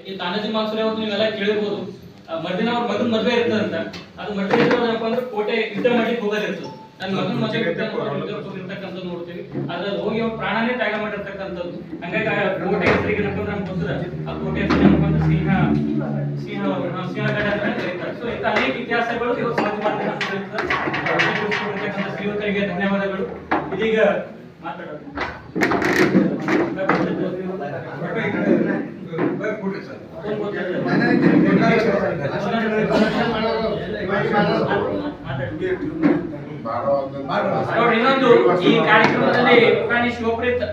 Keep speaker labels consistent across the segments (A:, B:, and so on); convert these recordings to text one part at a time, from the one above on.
A: ಈ ತಾನಾಜಿ ಮಾಲ್ಸುರೆ ಅವತ್ತು ನೀವೆಲ್ಲ ಕೇಳಿರ್ಬೋದು. ಮರ್ದಿನ ಅವ್ರ ಮಗನ ಮದುವೆ ಇರ್ತದಂತ. ಅದು ಮದುವೆ ಇರೋದಪ್ಪ ಅಂದ್ರೆ ಕೋಟೆ ಯುದ್ಧ ಮಾಡ್ಲಿಕ್ಕೆ ಹೋಗೋದಿರ್ತದೆ. ನನ್ನ ಮಗನ ಮದುವೆ ಇರ್ತಕ್ಕಂಥದ್ದು ನೋಡ್ತೀವಿ. ಆದ್ರೆ ಅದು ಹೋಗಿ ಅವ್ರ ಪ್ರಾಣನೇ ತ್ಯಾಗ ಮಾಡಿರ್ತಕ್ಕಂಥದ್ದು. ಹಂಗಾಗಿ ಆ ಕೋಟೆ ಹೆಸರಿಗೆ ನಮ್ಗೆ ಗೊತ್ತದ. ಆ ಕೋಟೆ ಹೆಸರು ಏನಪ್ಪ ಸಿಂಹಗಡ ಅಂತ ಕರೀತಾರೆ. ಸೊ ಇಂಥ ಅನೇಕ ಇತಿಹಾಸಗಳು ಇವರು ಸಮಾಜ ಮಾಧ್ಯಮ ಶ್ರೀಮಂತರಿಗೆ ಧನ್ಯವಾದಗಳು. ಇದೀಗ ಮಾತಾಡೋದು ಇನ್ನೊಂದು ಈ ಕಾರ್ಯಕ್ರಮದಲ್ಲಿ ಪುರಾಣಿ ಶಿವಪ್ರೀತ್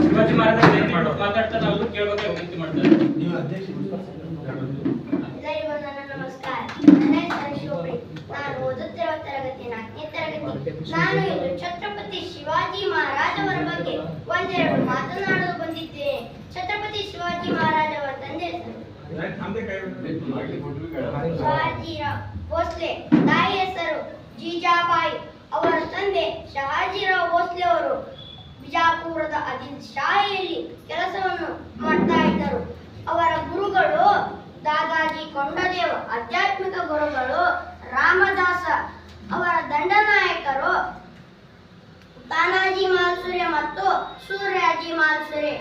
A: ಶಿವಾಜಿ ಮಹಾರಾಜ ಮಾತಾಡ್ತಾರೆ. ಅವರು ಕೇಳಬೇಕು ವಿನಂತಿ ಮಾಡ್ತಾರೆ.
B: ನಮಸ್ಕಾರ, ನನ್ನ ಹೆಸರು ಶಿವಪ್ರೀತ್. ನಾನು ಓದುತ್ತಿರುವ ತರಗತಿ 4ನೇ ತರಗತಿ. ನಾನು ಇಂದು ಛತ್ರಪತಿ ಶಿವಾಜಿ ಮಹಾರಾಜ್ ಅವರ ಬಗ್ಗೆ ಒಂದೆರಡು ಮಾತನಾಡಲು ಬಂದಿದ್ದೇನೆ. ಛತ್ರಪತಿ ಶಿವಾಜಿ ಮಹಾರಾಜ್ ಅವರ ತಂದೆ ಶಹಾಜಿರಾವ್ ಭೋಸ್ಲೆ, ತಾಯಿ ಹೆಸರು ಜೀಜಾಬಾಯಿ. ಅವರ ತಂದೆ ಶಹಾಜಿರಾವ್ ಭೋಸ್ಲೆ ಅವರು ಬಿಜಾಪುರದ ಆದಿಲ್ ಶಾಹಿಯಲ್ಲಿ ಕೆಲಸವನ್ನು ಮಾಡ್ತಾ ಇದ್ದರು. ಅವರ ಗುರುಗಳು ದಾದಾಜಿ ಕೊಂಡದೇವ, ಆಧ್ಯಾತ್ಮಿಕ ಗುರುಗಳು ರಾಮದಾಸ, ಅವರ ದಂಡನಾಯಕರು ತಾನಾಜಿ ಮಾಲ್ಸುರೆ ಮತ್ತು ಸೂರ್ಯಾಜಿ ಮಾಲ್ಸುರೆ.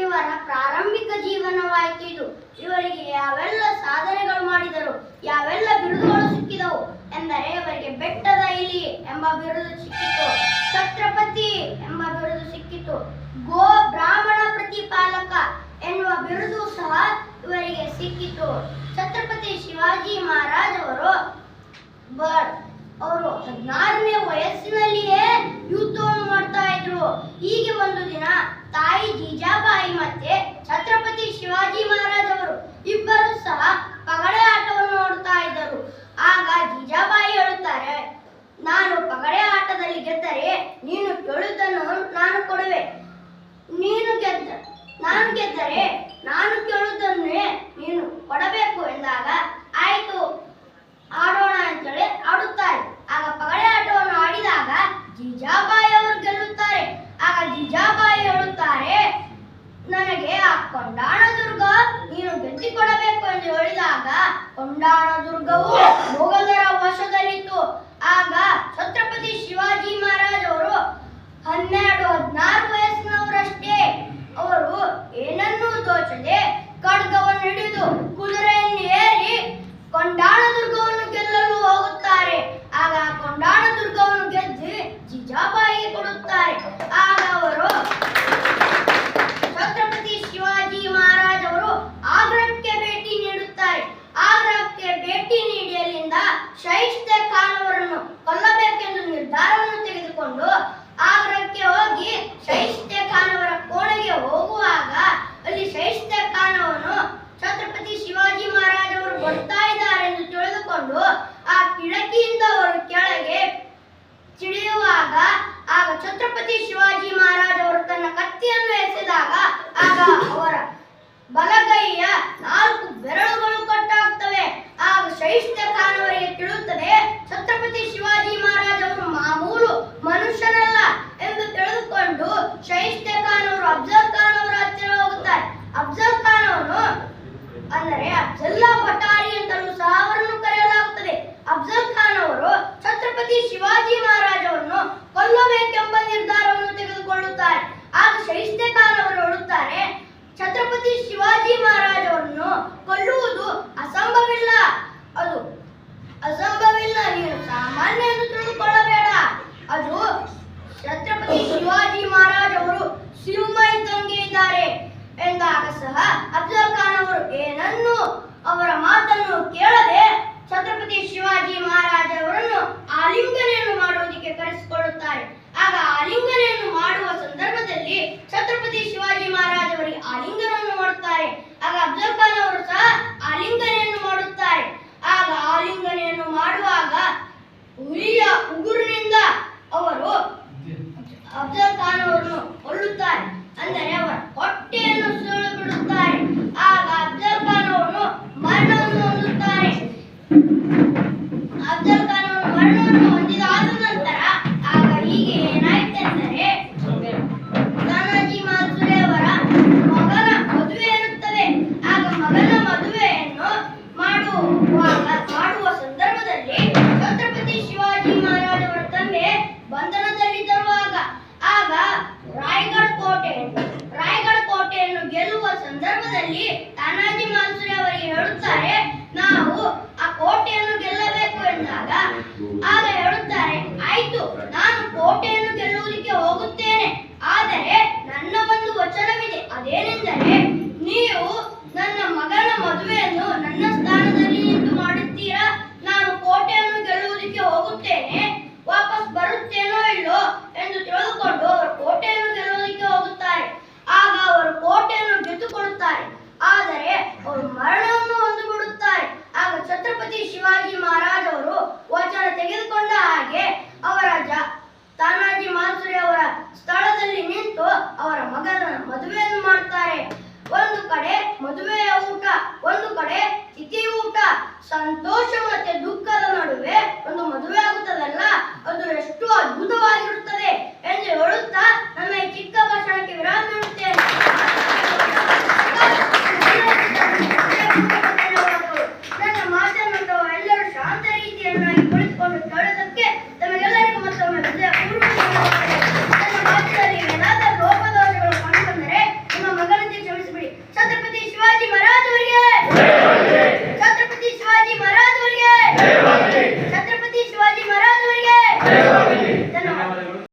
B: ಇವರ ಪ್ರಾರಂಭಿಕ ಜೀವನವಾಯಿತು ಇದು. ಇವರಿಗೆ ಯಾವೆಲ್ಲ ಸಾಧನೆಗಳು ಮಾಡಿದರು, ಯಾವೆಲ್ಲ ಬಿರುದುಗಳು ಸಿಕ್ಕಿದವು ಎಂದರೆ, ಇವರಿಗೆ ಬೆಟ್ಟದ ಇಲಿ ಎಂಬ ಬಿರುದು ಸಿಕ್ಕಿತು, ಛತ್ರಪತಿ ಎಂಬ ಬಿರುದು ಸಿಕ್ಕಿತು, ಗೋ ಬ್ರಾಹ್ಮಣ ಪ್ರತಿಪಾಲಕ ಎನ್ನುವ ಬಿರುದು ಸಹ ಇವರಿಗೆ ಸಿಕ್ಕಿತು. ಛತ್ರಪತಿ ಶಿವಾಜಿ ಮಹಾರಾಜ್ ಅವರು 16ನೇ ವಯಸ್ಸಿನಲ್ಲಿಯೇ ಯುದ್ಧವನ್ನು ಮಾಡ್ತಾ ಇದ್ರು. ಹೀಗೆ ಒಂದು ದಿನ ತಾಯಿ ಜೀಜಾಬಾಯಿ ಮತ್ತೆ ಛತ್ರಪತಿ ಶಿವಾಜಿ ಮಹಾರಾಜ್ ಅವರು ಇಬ್ಬರು ಸಹ ಪಗಡೆ ಆಟವನ್ನು ನೋಡ್ತಾ ಇದ್ದರು. ಆಗ ಜೀಜಾಬಾಯಿ ಹೇಳುತ್ತಾರೆ, ನಾನು ಪಗಡೆ ಆಟದಲ್ಲಿ ಗೆದ್ದರೆ ನೀನು ಕೇಳುವುದನ್ನು ನಾನು ಕೊಡುವೆ, ನಾನು ಗೆದ್ದರೆ ನಾನು ಕೇಳುವುದನ್ನೇ ನೀನು ಕೊಡಬೇಕು ಎಂದಾಗ, ಆಯ್ತು ಆಡೋಣ ಅಂತೇಳಿ ಆಡುತ್ತಾರೆ. ಆಗ ಪಗಡೆ ಆಟವನ್ನು ಆಡಿದಾಗ ಜೀಜಾಬಾಯಿ ಅವರು ಗೆಲ್ಲುತ್ತಾರೆ. ಆಗ ಜೀಜಾಬಾಯಿ ಹೇಳುತ್ತಾರೆ, ನನಗೆ ಆ ಕೊಂಡಾಣ ದುರ್ಗ ನೀನು ಗೆದ್ದಿಕೊಡಬೇಕು ಎಂದು ಹೇಳಿದಾಗ ಕೊಂಡಾಣ ದುರ್ಗವು ಮೊಘಲರ ವಶದಲ್ಲಿತ್ತು. ಆಗ ಛತ್ರಪತಿ ಶಿವಾಜಿ ಮಹಾರಾಜ್ ಅವರು 12-16 ವಯಸ್ಸಿನವರಷ್ಟೇ. ಅವರು ಏನನ್ನೂ ತೋಚದೆ ಖಡ್ಗವನ್ನು ಹಿಡಿದು ಕುದುರೆಯನ್ನು ಏರಿ ಕೊಂಡಾಣ ದುರ್ಗವನ್ನು ಗೆಲ್ಲಲು ಹೋಗುತ್ತಾರೆ. ಆಗ ಕೊಂಡಾಣ ದುರ್ಗವನ್ನು ಗೆದ್ದು ಜೀಜಾಬಾಯಿಗೆ ಕೊಡುತ್ತಾರೆ. ಆಗ ಅವರು ಛತ್ರಪತಿ ಶಿವಾಜಿ ಮಹಾರಾಜ್ ಅವರು ಆಗ್ರಾಕ್ಕೆ ಭೇಟಿ ನೀಡುತ್ತಾರೆ. ಆಗ್ರಾಕ್ಕೆ ಭೇಟಿ ನೀಡಿ ಅಲ್ಲಿಂದ ಶೈಸ್ತೆ ಖಾನ್ ಅವರನ್ನು ಕೊಲ್ಲಬೇಕೆಂದು ನಿರ್ಧಾರವನ್ನು ತೆಗೆದುಕೊಂಡು ಆಗ್ರಾಕ್ಕೆ ಹೋಗಿ ಶೈಸ್ತೆ ಖಾನ್ ಅವರ ಕೋಣೆಗೆ ಹೋಗುವಾಗ ಅಲ್ಲಿ ಶೈಸ್ತೆ ಖಾನ್ ಅವನು ಛತ್ರಪತಿ ಶಿವಾಜಿ ಮಹಾರಾಜ್ ಅವರು ಬರ್ತಾ ಇದ್ದಾರೆ ಎಂದು ತಿಳಿದುಕೊಂಡು ಆ ಕಿಟಕಿಯಿಂದ ಅವರು ಕೆಳಗೆ ಚಿಡಿಯುವಾಗ ಆಗ ಛತ್ರಪತಿ ಶಿವಾಜಿ ಮಹಾರಾಜ್ ಅವರು ತನ್ನ ಕತ್ತಿಯನ್ನು ಎಸೆದಾಗ ಆಗ ಅವರ ಬಲಗೈಯ 4 ಬೆರಳುಗಳು ಕಟ್ಟಾಗ್ತವೆ. ಆಗ ಶೈಸ್ತೆ ಖಾನ್ ಅವರಿಗೆ ತಿಳಿಯುತ್ತದೆ, ಛತ್ರಪತಿ ಶಿವಾಜಿ ಮಹಾರಾಜ್ ಅವರು ಮಾಮೂಲು ಮನುಷ್ಯನಲ್ಲ ಎಂದು ತಿಳಿದುಕೊಂಡು ಶೈಸ್ತೆ ಖಾನ್ ಅವರು ಅಫ್ಜಲ್ ಖಾನ್ ಅವರ ಹತ್ತಿರ ಹೋಗುತ್ತಾರೆ. ಅಫ್ಜಲ್ ಖಾನ್ ಅವನು ಅಂದರೆ ಅಫ್ಜಲ್ಲಾ ಭಟಾರಿ ಅಂತಲೂ ಸಹ ಅವರನ್ನು ಕರೆಯಲಾಗುತ್ತದೆ. ಅಫ್ಜಲ್ ಖಾನ್ ಅವರು ಛತ್ರಪತಿ ಶಿವಾಜಿ ಮಹಾರಾಜ್ ಅವರನ್ನು ಕೊಲ್ಲಬೇಕೆಂಬ ನಿರ್ಧಾರವನ್ನು ತೆಗೆದುಕೊಳ್ಳುತ್ತಾರೆ. ಆಗ ಶೈಸ್ತೆ ಖಾನ್ ಅವರು ಹೇಳುತ್ತಾರೆ, ಛತ್ರಪತಿ ಶಿವಾಜಿ ಮಹಾರಾಜ್ ಅವರನ್ನು ಕೊಲ್ಲುವುದು ಅಸಂಭವಿಲ್ಲ, ಅದು ಅಸಂಭವಿಲ್ಲ, ನೀನು ಸಾಮಾನ್ಯ ಎಂದು ತಿಳಿದುಕೊಳ್ಳಬೇಡ. ಅದು ಛತ್ರಪತಿ ಶಿವಾಜಿ ಮಹಾರಾಜ್ ಅವರು ಸಿಂಹ ಇದ್ದಂಗೆ ಇದ್ದಾರೆ ಎಂದಾಗ ಸಹ ಅಫ್ಜಲ್ ಖಾನ್ ಅವರು ಏನನ್ನು ಅವರ ಮಾತನ್ನು ಕೇಳದೆ ಛತ್ರಪತಿ ಶಿವಾಜಿ ಮಹಾರಾಜ್ ಅವರನ್ನು ಆಲಿಂಗನೆಯನ್ನು ಮಾಡುವುದಕ್ಕೆ ಕರೆಸಿಕೊಳ್ಳುತ್ತಾರೆ. ಆಗ ಆಲಿಂಗನೆಯನ್ನು ಮಾಡುವ ಸಂದರ್ಭದಲ್ಲಿ ಛತ್ರಪತಿ ಶಿವಾಜಿ ಮಹಾರಾಜ್ ಅವರಿಗೆ ಆಲಿಂಗನವನ್ನು ಮಾಡುತ್ತಾರೆ. ಆಗ ಅಫ್ಜಲ್ ಖಾನ್ ಅವರು ಸಹ ಆಲಿಂಗನೆಯನ್ನು ಮಾಡುತ್ತಾರೆ. ಆಗ ಆಲಿಂಗನೆಯನ್ನು ಮಾಡುವಾಗ ಹುಲಿಯ ಉಗುರಿನಿಂದ ಅವರು ಅಫ್ಜಲ್ ಖಾನ್ ಅವರನ್ನು ಕೊಲ್ಲುತ್ತಾರೆ, ಅಂದರೆ ಅವರ ಹೊಟ್ಟೆಯನ್ನು ಸುಳ್ಳು ಬಿಡುತ್ತಾರೆ. ಆಗ ಅಫ್ಜಲ್ ಖಾನ್ ಅವರನ್ನು ಮರಣವನ್ನು ಹೊಂದುತ್ತಾರೆ. ಅಫ್ಜಲ್ ಖಾನ್ ಅವರು ಮರಣವನ್ನು ಹೊಂದಿದಾದ ನಂತರ ಆಗ ಹೀಗೆ ಏನಾಯ್ತೆಂದರೆ, ತಾನಾಜಿ ಮಾಲ್ಸುರೆ ಅವರ ಮಗನ ಮದುವೆ ಇರುತ್ತದೆ. ಆಗ ಮಗನ ಮದುವೆಯನ್ನು ಮಾಡುವ ಸಂದರ್ಭದಲ್ಲಿ ಛತ್ರಪತಿ ಶಿವಾಜಿ ಮಹಾರಾಜ್ ಅವರ ತಂದೆ ಬಂಧನದಲ್ಲಿದ್ದರು. ಆಗ ರಾಯಗಢ ಕೋಟೆಯನ್ನು ಗೆಲ್ಲುವ ಸಂದರ್ಭದಲ್ಲಿ ತಾನಾಜಿ ಮಾಲ್ಸುರಿ ಅವರಿಗೆ ಹೇಳುತ್ತಾರೆ, ನಾವು ಆ ಕೋಟೆಯನ್ನು ಗೆಲ್ಲಬೇಕು ಎಂದಾಗ ಆಗ ಹೇಳುತ್ತಾರೆ, ಆಯ್ತು, ನಾನು ಕೋಟೆಯನ್ನು ಗೆಲ್ಲುವುದಕ್ಕೆ ಹೋಗುತ್ತೇನೆ, ಆದರೆ ನನ್ನ ಒಂದು ವಚನವಿದೆ. ಅದೇನೆಂದರೆ, ನೀವು ನನ್ನ ಮಗನ ಮದುವೆಯನ್ನು ನನ್ನ ಸ್ಥಾನದಲ್ಲಿ ನಿಂತು ಮಾಡಿ